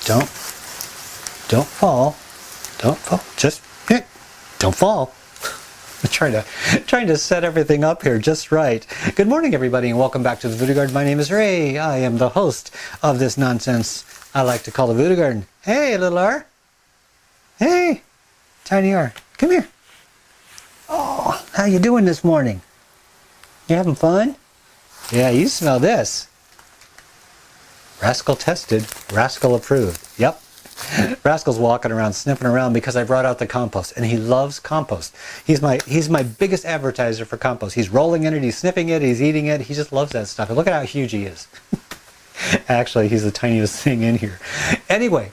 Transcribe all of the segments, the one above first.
Don't fall. Don't fall. Just don't fall. I'm trying to set everything up here just right. Good morning, everybody, and welcome back to the Voodoo Garden. My name is Ray. I am the host of this nonsense I like to call the Voodoo Garden. Hey, little R. Hey, tiny R. Come here. Oh, how you doing this morning? You having fun? Yeah, you smell this. Rascal tested, Rascal approved. Yep. Rascal's walking around, sniffing around because I brought out the compost, and he loves compost. He's my biggest advertiser for compost. He's rolling in it, he's sniffing it, he's eating it. He just loves that stuff. And look at how huge he is. Actually, he's the tiniest thing in here. Anyway,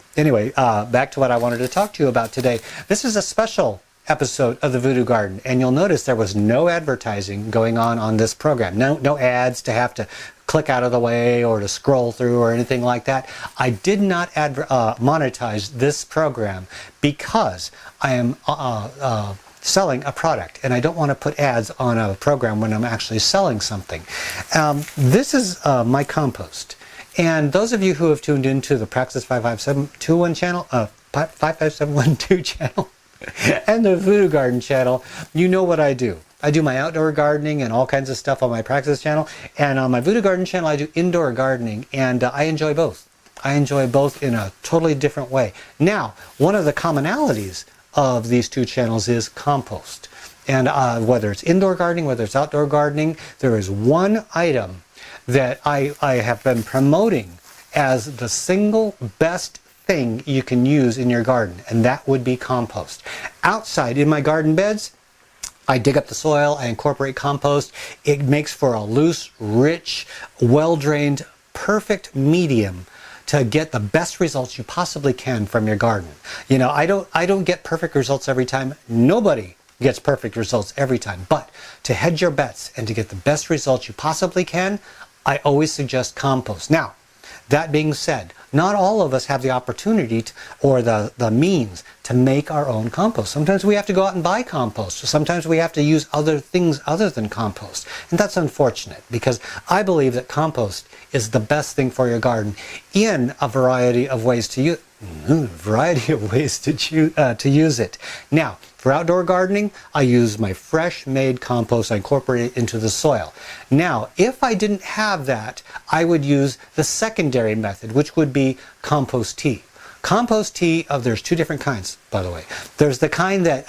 back to what I wanted to talk to you about today. This is a special episode of the Voodoo Garden, and you'll notice there was no advertising going on this program. No ads to have to click out of the way or to scroll through or anything like that. I did not monetize this program because I am selling a product, and I don't want to put ads on a program when I'm actually selling something. This is my compost, and those of you who have tuned into the Praxis 5571 channel, 55712 channel, and the Voodoo Garden channel, you know what I do. I do my outdoor gardening and all kinds of stuff on my Praxis channel, and on my Voodoo Garden channel I do indoor gardening, and I enjoy both. I enjoy both in a totally different way. Now, one of the commonalities of these two channels is compost. And whether it's indoor gardening, whether it's outdoor gardening, there is one item that I have been promoting as the single best thing you can use in your garden, and that would be compost. Outside in my garden beds, I dig up the soil, I incorporate compost. It makes for a loose, rich, well-drained, perfect medium to get the best results you possibly can from your garden. You know, I don't get perfect results every time. Nobody gets perfect results every time. But to hedge your bets and to get the best results you possibly can, I always suggest compost. Now, that being said, not all of us have the opportunity or the means to make our own compost. Sometimes we have to go out and buy compost. Sometimes we have to use other things other than compost. And that's unfortunate, because I believe that compost is the best thing for your garden in a variety of ways to use it. Now, for outdoor gardening, I use my fresh made compost. I incorporate it into the soil. Now, if I didn't have that, I would use the secondary method, which would be compost tea. Compost tea, there's two different kinds, by the way. There's the kind that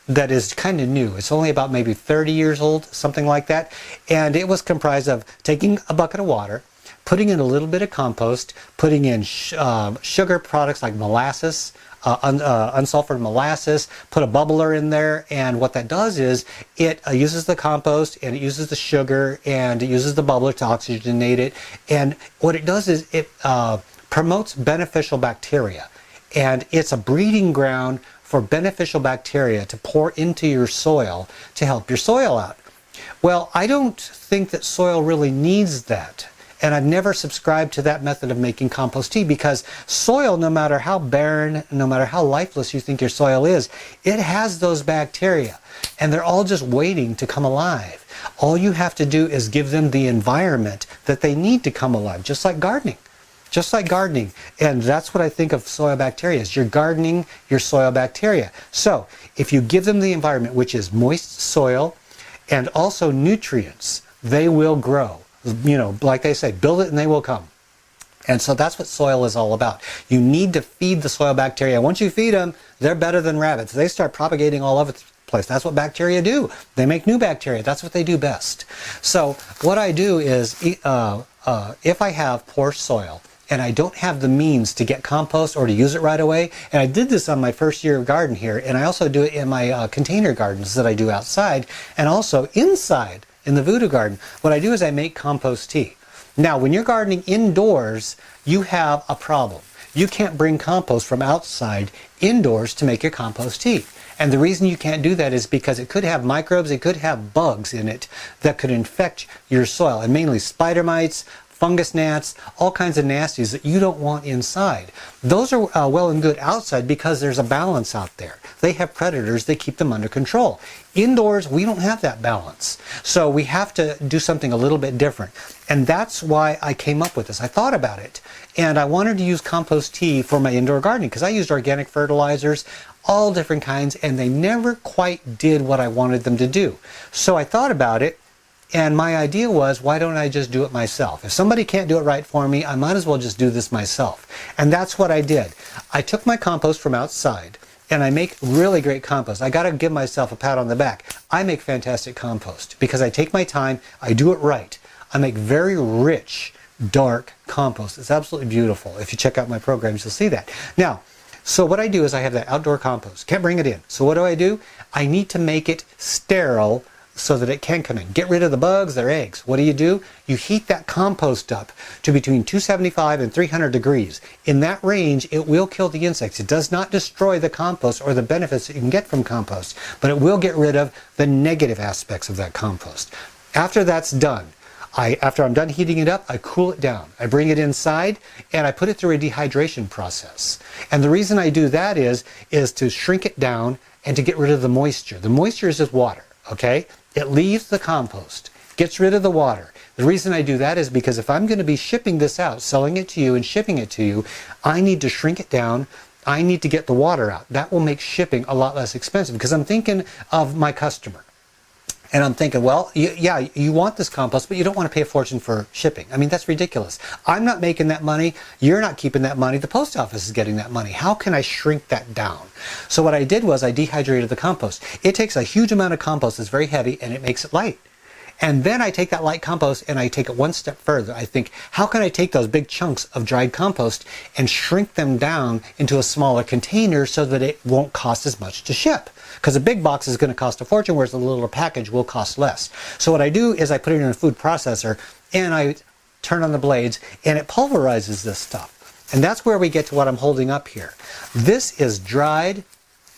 that is kind of new. It's only about maybe 30 years old, something like that. And it was comprised of taking a bucket of water, putting in a little bit of compost, putting in sugar products like molasses, unsulfured molasses, put a bubbler in there, and what that does is it uses the compost and it uses the sugar and it uses the bubbler to oxygenate it, and what it does is it promotes beneficial bacteria, and it's a breeding ground for beneficial bacteria to pour into your soil to help your soil out. Well, I don't think that soil really needs that. And I've never subscribed to that method of making compost tea, because soil, no matter how barren, no matter how lifeless you think your soil is, it has those bacteria, and they're all just waiting to come alive. All you have to do is give them the environment that they need to come alive, just like gardening. Just like gardening. And that's what I think of soil bacteria, is you're gardening your soil bacteria. So if you give them the environment, which is moist soil and also nutrients, they will grow. You know, like they say, build it and they will come. And so that's what soil is all about. You need to feed the soil bacteria. Once you feed them, they're better than rabbits. They start propagating all over the place. That's what bacteria do. They make new bacteria. That's what they do best. So what I do is, if I have poor soil and I don't have the means to get compost or to use it right away, and I did this on my first year of garden here, and I also do it in my container gardens that I do outside and also inside. In the Voodoo Garden, what I do is I make compost tea. Now, when you're gardening indoors, you have a problem. You can't bring compost from outside indoors to make your compost tea. And the reason you can't do that is because it could have microbes, it could have bugs in it that could infect your soil, and mainly spider mites, fungus gnats, all kinds of nasties that you don't want inside. Those are well and good outside because there's a balance out there. They have predators, they keep them under control. Indoors, we don't have that balance. So we have to do something a little bit different. And that's why I came up with this. I thought about it, and I wanted to use compost tea for my indoor gardening because I used organic fertilizers, all different kinds, and they never quite did what I wanted them to do. So I thought about it, and my idea was, why don't I just do it myself? If somebody can't do it right for me, I might as well just do this myself. And that's what I did. I took my compost from outside, and I make really great compost. I gotta give myself a pat on the back. I make fantastic compost because I take my time, I do it right. I make very rich, dark compost. It's absolutely beautiful. If you check out my programs, you'll see that. Now, so what I do is I have that outdoor compost. Can't bring it in. So what do? I need to make it sterile so that it can come in. Get rid of the bugs, their eggs. What do? You heat that compost up to between 275 and 300 degrees. In that range, it will kill the insects. It does not destroy the compost or the benefits that you can get from compost, but it will get rid of the negative aspects of that compost. After that's done, after I'm done heating it up, I cool it down. I bring it inside and I put it through a dehydration process. And the reason I do that is to shrink it down and to get rid of the moisture. The moisture is just water, okay? It leaves the compost, gets rid of the water. The reason I do that is because if I'm going to be shipping this out, selling it to you and shipping it to you, I need to shrink it down. I need to get the water out. That will make shipping a lot less expensive because I'm thinking of my customer. And I'm thinking, well, yeah, you want this compost, but you don't want to pay a fortune for shipping. I mean, that's ridiculous. I'm not making that money. You're not keeping that money. The post office is getting that money. How can I shrink that down? So what I did was I dehydrated the compost. It takes a huge amount of compost that's very heavy and it makes it light. And then I take that light compost and I take it one step further. I think, how can I take those big chunks of dried compost and shrink them down into a smaller container so that it won't cost as much to ship? Because a big box is going to cost a fortune, whereas a little package will cost less. So what I do is I put it in a food processor and I turn on the blades and it pulverizes this stuff. And that's where we get to what I'm holding up here. This is dried,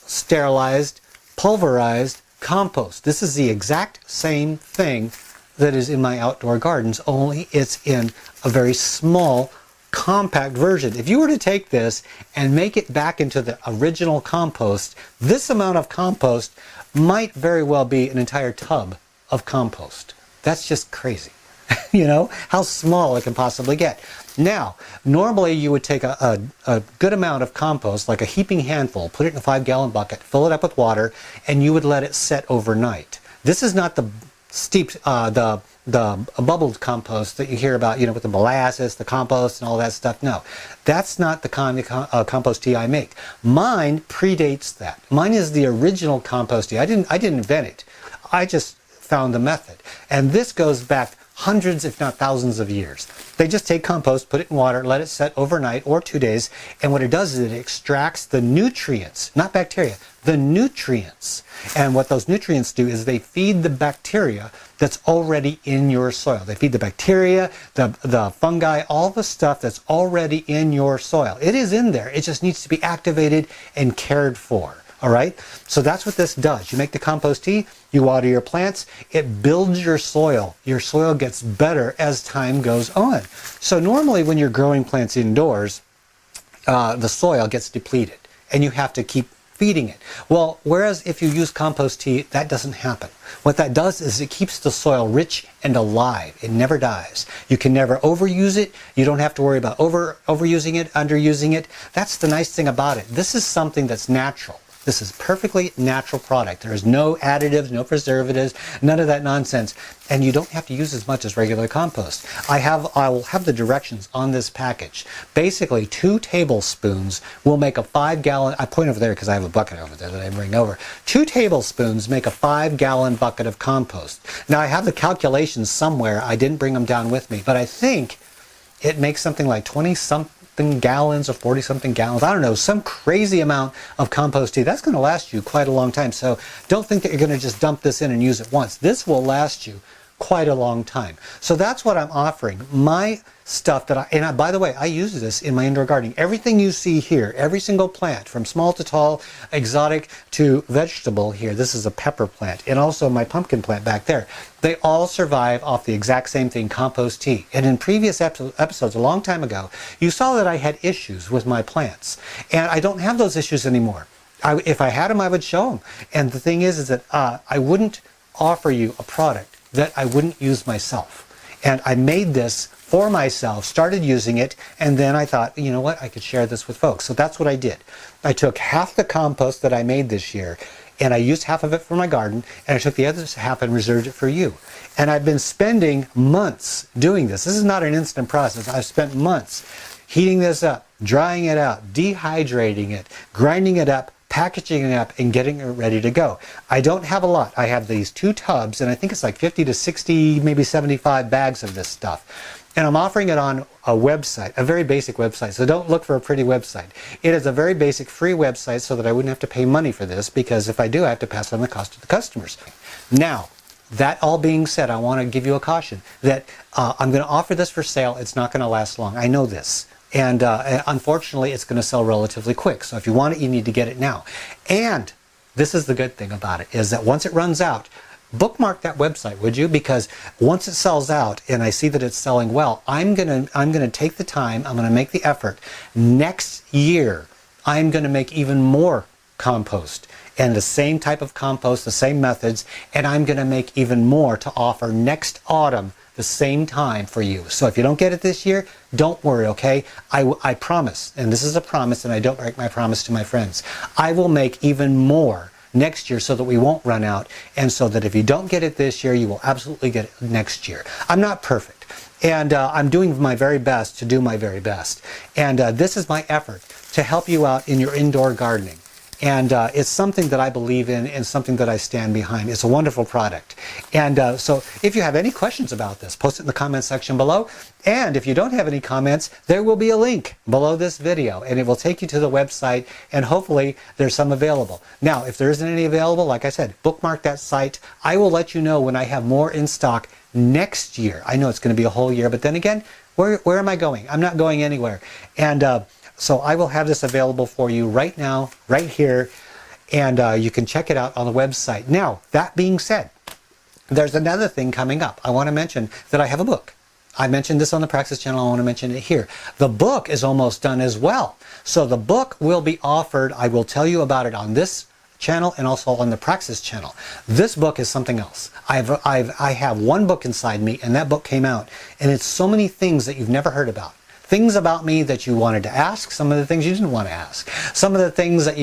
sterilized, pulverized compost. This is the exact same thing that is in my outdoor gardens, only it's in a very small, compact version. If you were to take this and make it back into the original compost, this amount of compost might very well be an entire tub of compost. That's just crazy. You know, how small it can possibly get. Now, normally you would take a good amount of compost, like a heaping handful, put it in a 5-gallon bucket, fill it up with water, and you would let it set overnight. This is not the steeped, the bubbled compost that you hear about, you know, with the molasses, the compost, and all that stuff. No, that's not the kind of compost tea I make. Mine predates that. Mine is the original compost tea. I didn't invent it. I just found the method. And this goes back hundreds, if not thousands of years. They just take compost, put it in water, let it set overnight or 2 days, and what it does is it extracts the nutrients, not bacteria, the nutrients. And what those nutrients do is they feed the bacteria that's already in your soil. They feed the bacteria, the fungi, all the stuff that's already in your soil. It is in there. It just needs to be activated and cared for. All right, so that's what this does. You make the compost tea, you water your plants, it builds your soil. Your soil gets better as time goes on. So normally when you're growing plants indoors, the soil gets depleted and you have to keep feeding it. Well, whereas if you use compost tea, that doesn't happen. What that does is it keeps the soil rich and alive. It never dies. You can never overuse it. You don't have to worry about overusing it, underusing it. That's the nice thing about it. This is something that's natural. This is perfectly natural product. There is no additives, no preservatives, none of that nonsense. And you don't have to use as much as regular compost. I will have the directions on this package. Basically, 2 tablespoons will make a 5-gallon, I point over there because I have a bucket over there that I bring over. 2 tablespoons make a 5-gallon bucket of compost. Now I have the calculations somewhere. I didn't bring them down with me, but I think it makes something like 20-something gallons or 40-something gallons. I don't know, some crazy amount of compost tea. That's going to last you quite a long time. So don't think that you're going to just dump this in and use it once. This will last you quite a long time. So that's what I'm offering. My stuff that by the way, I use this in my indoor gardening. Everything you see here, every single plant, from small to tall, exotic to vegetable here, this is a pepper plant, and also my pumpkin plant back there, they all survive off the exact same thing, compost tea. And in previous episodes, a long time ago, you saw that I had issues with my plants. And I don't have those issues anymore. If I had them, I would show them. And the thing is that I wouldn't offer you a product that I wouldn't use myself. And I made this for myself, started using it, and then I thought, you know what, I could share this with folks. So that's what I did. I took half the compost that I made this year, and I used half of it for my garden, and I took the other half and reserved it for you. And I've been spending months doing this. This is not an instant process. I've spent months heating this up, drying it out, dehydrating it, grinding it up, packaging it up, and getting it ready to go. I don't have a lot. I have these 2 tubs, and I think it's like 50 to 60, maybe 75 bags of this stuff. And I'm offering it on a website, a very basic website. So don't look for a pretty website. It is a very basic free website so that I wouldn't have to pay money for this, because if I do, I have to pass on the cost to the customers. Now, that all being said, I want to give you a caution that I'm going to offer this for sale. It's not going to last long. I know this. And unfortunately, it's going to sell relatively quick. So if you want it, you need to get it now. And this is the good thing about it, is that once it runs out, bookmark that website, would you? Because once it sells out and I see that it's selling well, I'm gonna take the time, I'm gonna make the effort. Next year, I'm gonna make even more compost, and the same type of compost, the same methods, and I'm gonna make even more to offer next autumn, the same time for you. So if you don't get it this year, don't worry, okay? I promise, and this is a promise, and I don't break my promise to my friends, I will make even more next year so that we won't run out, and so that if you don't get it this year, you will absolutely get it next year. I'm not perfect, and I'm doing my very best to do my very best. And this is my effort to help you out in your indoor gardening. And it's something that I believe in and something that I stand behind. It's a wonderful product. And so if you have any questions about this, post it in the comments section below. And if you don't have any comments, there will be a link below this video, and it will take you to the website, and hopefully there's some available. Now, if there isn't any available, like I said, bookmark that site. I will let you know when I have more in stock next year. I know it's going to be a whole year, but then again, where am I going? I'm not going anywhere. And so I will have this available for you right now, right here, and you can check it out on the website. Now, that being said, there's another thing coming up. I want to mention that I have a book. I mentioned this on the Praxis channel. I want to mention it here. The book is almost done as well. So the book will be offered. I will tell you about it on this channel and also on the Praxis channel. This book is something else. I have one book inside me, and that book came out, and it's so many things that you've never heard about. Things about me that you wanted to ask, some of the things you didn't want to ask. Some of the things that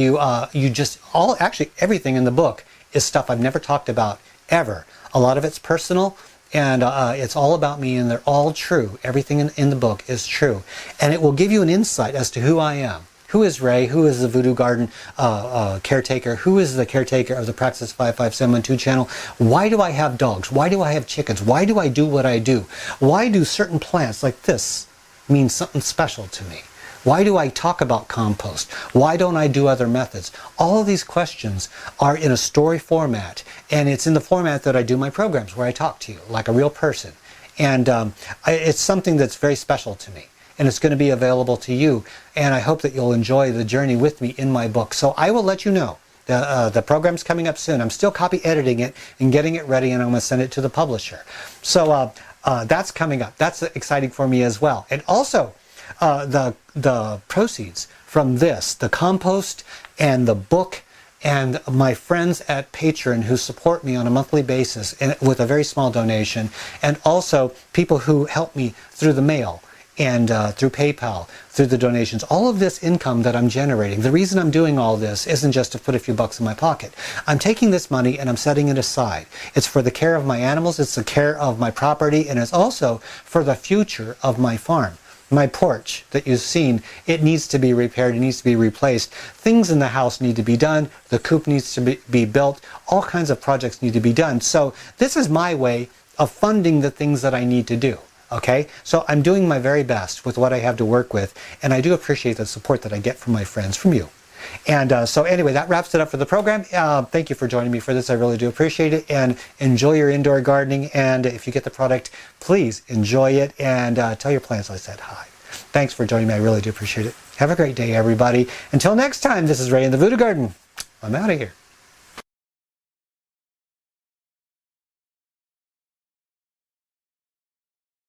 actually everything in the book is stuff I've never talked about ever. A lot of it's personal, and it's all about me, and they're all true. Everything in the book is true. And it will give you an insight as to who I am. Who is Ray? Who is the Voodoo Garden caretaker? Who is the caretaker of the Praxis 55712 channel? Why do I have dogs? Why do I have chickens? Why do I do what I do? Why do certain plants like this mean something special to me? Why do I talk about compost? Why don't I do other methods? All of these questions are in a story format, and it's in the format that I do my programs, where I talk to you like a real person. And it's something that's very special to me, and it's going to be available to you, and I hope that you'll enjoy the journey with me in my book. So I will let you know. The program's coming up soon. I'm still copy editing it and getting it ready, and I'm going to send it to the publisher. So that's coming up. That's exciting for me as well. And also, the proceeds from this, the compost and the book, and my friends at Patreon who support me on a monthly basis and with a very small donation, and also people who help me through the mail and through PayPal, through the donations, all of this income that I'm generating. The reason I'm doing all this isn't just to put a few bucks in my pocket. I'm taking this money and I'm setting it aside. It's for the care of my animals, it's the care of my property, and it's also for the future of my farm. My porch that you've seen, it needs to be repaired, it needs to be replaced. Things in the house need to be done, the coop needs to be built, all kinds of projects need to be done. So this is my way of funding the things that I need to do. Okay, so I'm doing my very best with what I have to work with, and I do appreciate the support that I get from my friends, from you. And so anyway, that wraps it up for the program. Thank you for joining me for this. I really do appreciate it. And enjoy your indoor gardening. And if you get the product, please enjoy it and tell your plants I said hi. Thanks for joining me. I really do appreciate it. Have a great day, everybody. Until next time, this is Ray in the Voodoo Garden. I'm out of here.